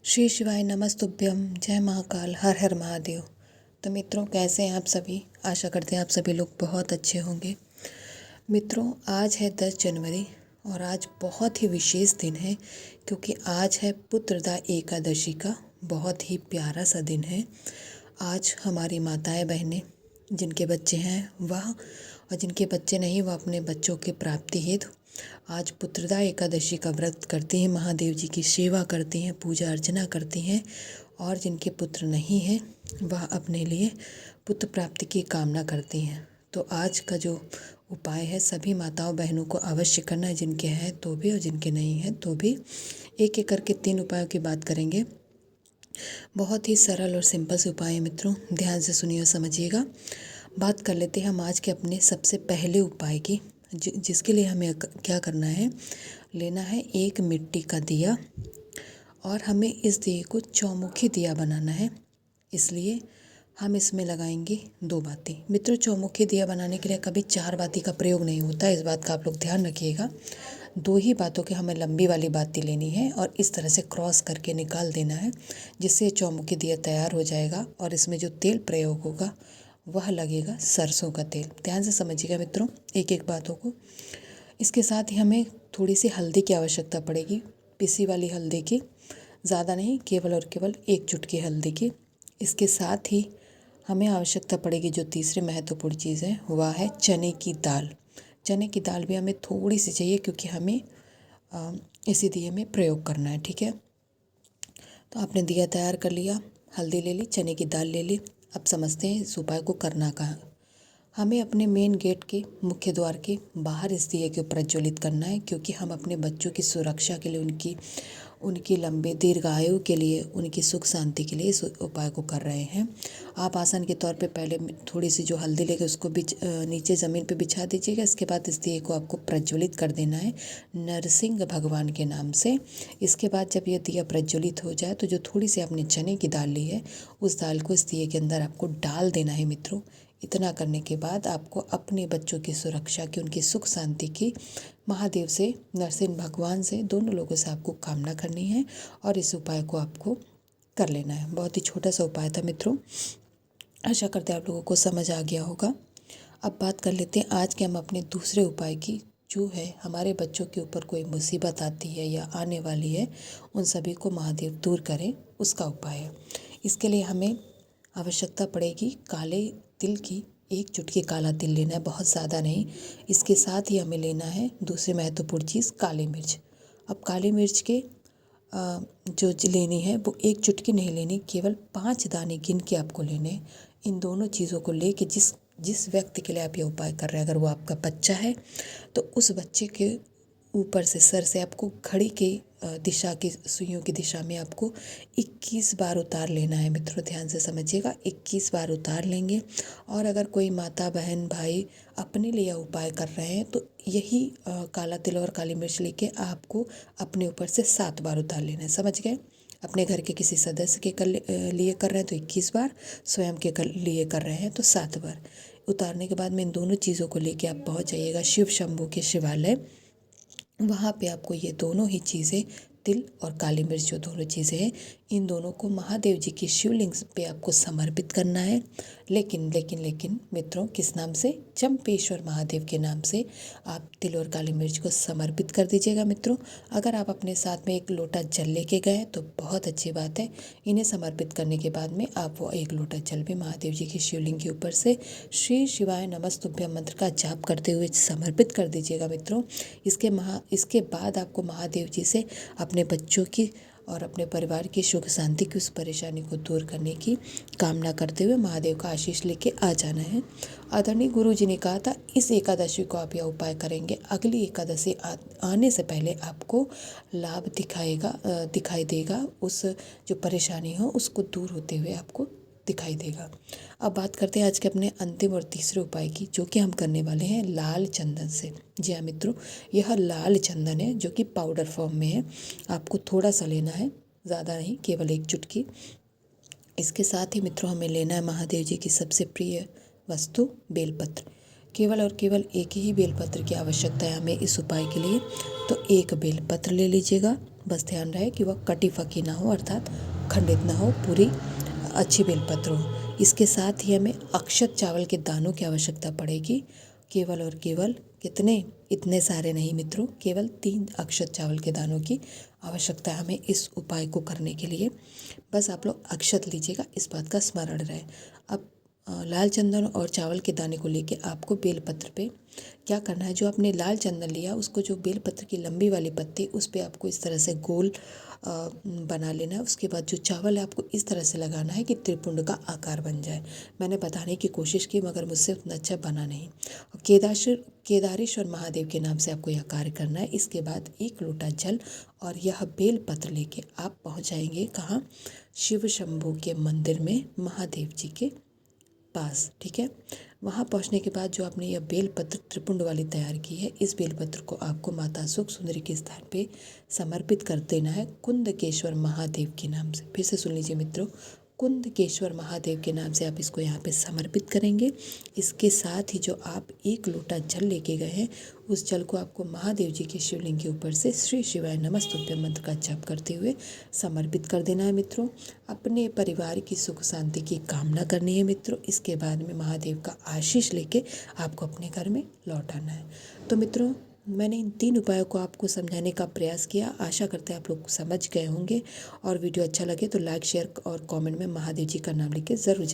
श्री शिवाय नमस्तुभ्यम। जय महाकाल, हर हर महादेव। तो मित्रों, कैसे हैं आप सभी? आशा करते हैं आप सभी लोग बहुत अच्छे होंगे। मित्रों, आज है 10 जनवरी और आज बहुत ही विशेष दिन है, क्योंकि आज है पुत्रदा एकादशी का बहुत ही प्यारा सा दिन है। आज हमारी माताएं बहनें जिनके बच्चे हैं वह, और जिनके बच्चे नहीं, वह अपने बच्चों की प्राप्ति हेतु आज पुत्रदा एकादशी का व्रत करती हैं, महादेव जी की सेवा करती हैं, पूजा अर्चना करती हैं। और जिनके पुत्र नहीं हैं वह अपने लिए पुत्र प्राप्ति की कामना करती हैं। तो आज का जो उपाय है सभी माताओं बहनों को अवश्य करना है, जिनके हैं तो भी और जिनके नहीं हैं तो भी। एक एक करके 3 उपायों की बात करेंगे। बहुत ही सरल और सिंपल से उपाय है मित्रों, ध्यान से सुनिए और समझिएगा। बात कर लेते हैं हम आज के अपने सबसे पहले उपाय की, जिसके लिए हमें क्या करना है। लेना है एक मिट्टी का दिया और हमें इस दिए को चौमुखी दिया बनाना है। इसलिए हम इसमें लगाएंगे 2 बाती। मित्रों, चौमुखी दिया बनाने के लिए कभी 4 बाती का प्रयोग नहीं होता है, इस बात का आप लोग ध्यान रखिएगा। 2 ही बातों की हमें लंबी वाली बाती लेनी है और इस तरह से क्रॉस करके निकाल देना है, जिससे चौमुखी दिया तैयार हो जाएगा। और इसमें जो तेल प्रयोग होगा वह लगेगा सरसों का तेल। ध्यान से समझिएगा मित्रों एक एक बातों को। इसके साथ ही हमें थोड़ी सी हल्दी की आवश्यकता पड़ेगी, पिसी वाली हल्दी की, ज़्यादा नहीं, केवल और केवल 1 चुटकी हल्दी की। इसके साथ ही हमें आवश्यकता पड़ेगी जो तीसरी महत्वपूर्ण चीज़ है, वह है चने की दाल। चने की दाल भी हमें थोड़ी सी चाहिए, क्योंकि हमें इसी दिए में प्रयोग करना है। ठीक है, तो आपने दिया तैयार कर लिया, हल्दी ले ली, चने की दाल ले ली। अब समझते हैं इस उपाय को करना कहाँ। हमें अपने मेन गेट के मुख्य द्वार के बाहर इस दिए को प्रज्वलित करना है, क्योंकि हम अपने बच्चों की सुरक्षा के लिए, उनकी लंबे दीर्घायु के लिए, उनकी सुख शांति के लिए इस उपाय को कर रहे हैं। आप आसन के तौर पे पहले थोड़ी सी जो हल्दी लेके उसको नीचे ज़मीन पे बिछा दीजिएगा। इसके बाद इस दिए को आपको प्रज्वलित कर देना है नरसिंह भगवान के नाम से। इसके बाद जब यह दिया प्रज्वलित हो जाए तो जो थोड़ी सी आपने चने की दाल ली है उस दाल को इस दिए के अंदर आपको डाल देना है मित्रों। इतना करने के बाद आपको अपने बच्चों की सुरक्षा की, उनकी सुख शांति की महादेव से, नरसिंह भगवान से, दोनों लोगों से आपको कामना करनी है और इस उपाय को आपको कर लेना है। बहुत ही छोटा सा उपाय था मित्रों, आशा करते हैं आप लोगों को समझ आ गया होगा। अब बात कर लेते हैं आज के हम अपने दूसरे उपाय की, जो है हमारे बच्चों के ऊपर कोई मुसीबत आती है या आने वाली है, उन सभी को महादेव दूर करें, उसका उपाय है। इसके लिए हमें आवश्यकता पड़ेगी काले तिल की। 1 चुटकी काला तिल लेना है, बहुत ज़्यादा नहीं। इसके साथ ही हमें लेना है दूसरी महत्वपूर्ण चीज़, काली मिर्च। अब काली मिर्च के जो लेनी है वो 1 चुटकी नहीं लेनी, केवल 5 दाने गिन के आपको लेने हैं। इन दोनों चीज़ों को लेके जिस व्यक्ति के लिए आप ये उपाय कर रहे हैं, अगर वो आपका बच्चा है तो उस बच्चे के ऊपर से, सर से आपको घड़ी के दिशा की, सुइयों की दिशा में आपको 21 बार उतार लेना है मित्रों। ध्यान से समझिएगा, 21 बार उतार लेंगे। और अगर कोई माता बहन भाई अपने लिए यह उपाय कर रहे हैं तो यही काला तिल और काली मिर्च लेके आपको अपने ऊपर से 7 बार उतार लेना है। समझ गए? अपने घर के किसी सदस्य के लिए कर रहे हैं तो 21 बार, स्वयं के लिए कर रहे हैं तो 7 बार। उतारने के बाद में इन दोनों चीज़ों को लेके आप पहुँच जाइएगा शिव शंभू के शिवालय। वहाँ पे आपको ये दोनों ही चीज़ें, तिल और काली मिर्च जो दोनों चीज़ें हैं, इन दोनों को महादेव जी की शिवलिंग पे आपको समर्पित करना है। लेकिन मित्रों, किस नाम से? चंपेश्वर महादेव के नाम से आप तिल और काली मिर्च को समर्पित कर दीजिएगा मित्रों। अगर आप अपने साथ में 1 लोटा जल लेके गए तो बहुत अच्छी बात है। इन्हें समर्पित करने के बाद में आप वो 1 लोटा जल भी महादेव जी की शिवलिंग के ऊपर से श्री शिवाय नमस्तुभ्यम मंत्र का जाप करते हुए समर्पित कर दीजिएगा मित्रों। इसके बाद आपको महादेव जी से अपने बच्चों की और अपने परिवार की सुख शांति की, उस परेशानी को दूर करने की कामना करते हुए महादेव का आशीष लेके आ जाना है। आदरणीय गुरु जी ने कहा था इस एकादशी को आप यह उपाय करेंगे, अगली एकादशी आने से पहले आपको लाभ दिखाई देगा। उस जो परेशानी हो उसको दूर होते हुए आपको दिखाई देगा। अब बात करते हैं आज के अपने अंतिम और तीसरे उपाय की, जो कि हम करने वाले हैं लाल चंदन से। जी हाँ मित्रों, यह लाल चंदन है जो कि पाउडर फॉर्म में है। आपको थोड़ा सा लेना है, ज़्यादा नहीं, केवल 1 चुटकी। इसके साथ ही मित्रों हमें लेना है महादेव जी की सबसे प्रिय वस्तु, बेलपत्र। केवल और केवल 1 ही बेलपत्र की आवश्यकता है हमें इस उपाय के लिए, तो 1 बेलपत्र ले लीजिएगा। बस ध्यान रहे कि वह कटी फकी ना हो, अर्थात खंडित ना हो, पूरी अच्छी बेलपत्र हो। इसके साथ ही हमें अक्षत चावल के दानों की आवश्यकता पड़ेगी। केवल और केवल कितने, इतने सारे नहीं मित्रों, केवल 3 अक्षत चावल के दानों की आवश्यकता है हमें इस उपाय को करने के लिए। बस आप लोग अक्षत लीजिएगा, इस बात का स्मरण रहे। अब लाल चंदन और चावल के दाने को लेके आपको बेलपत्र पे क्या करना है, जो आपने लाल चंदन लिया उसको, जो बेलपत्र की लंबी वाली पत्ती, उस पे आपको इस तरह से गोल बना लेना है। उसके बाद जो चावल है आपको इस तरह से लगाना है कि त्रिपुंड का आकार बन जाए। मैंने बताने की कोशिश की मगर मुझसे उतना अच्छा बना नहीं। केदारेश्वर महादेव के नाम से आपको यह कार्य करना है। इसके बाद 1 लोटा जल और यह बेलपत्र लेके आप पहुंच जाएंगे कहाँ, शिव शंभू के मंदिर में, महादेव जी के पास। ठीक है, वहाँ पहुँचने के बाद जो आपने यह बेलपत्र त्रिपुंड वाली तैयार की है, इस बेलपत्र को आपको माता सुख सुंदरी के स्थान पे समर्पित कर देना है, कुंदकेश्वर महादेव के नाम से। फिर से सुन लीजिए मित्रों, कुंदकेश्वर महादेव के नाम से आप इसको यहाँ पे समर्पित करेंगे। इसके साथ ही जो आप 1 लोटा जल लेके गए हैं, उस जल को आपको महादेव जी के शिवलिंग के ऊपर से श्री शिवाय नमस्तुभ्यम मंत्र का जप करते हुए समर्पित कर देना है मित्रों। अपने परिवार की सुख शांति की कामना करनी है मित्रों। इसके बाद में महादेव का आशीष लेके आपको अपने घर में लौट आना है। तो मित्रों, मैंने इन 3 उपायों को आपको समझाने का प्रयास किया। आशा करते हैं आप लोग समझ गए होंगे, और वीडियो अच्छा लगे तो लाइक, शेयर और कमेंट में महादेव जी का नाम लिख के ज़रूर जाए।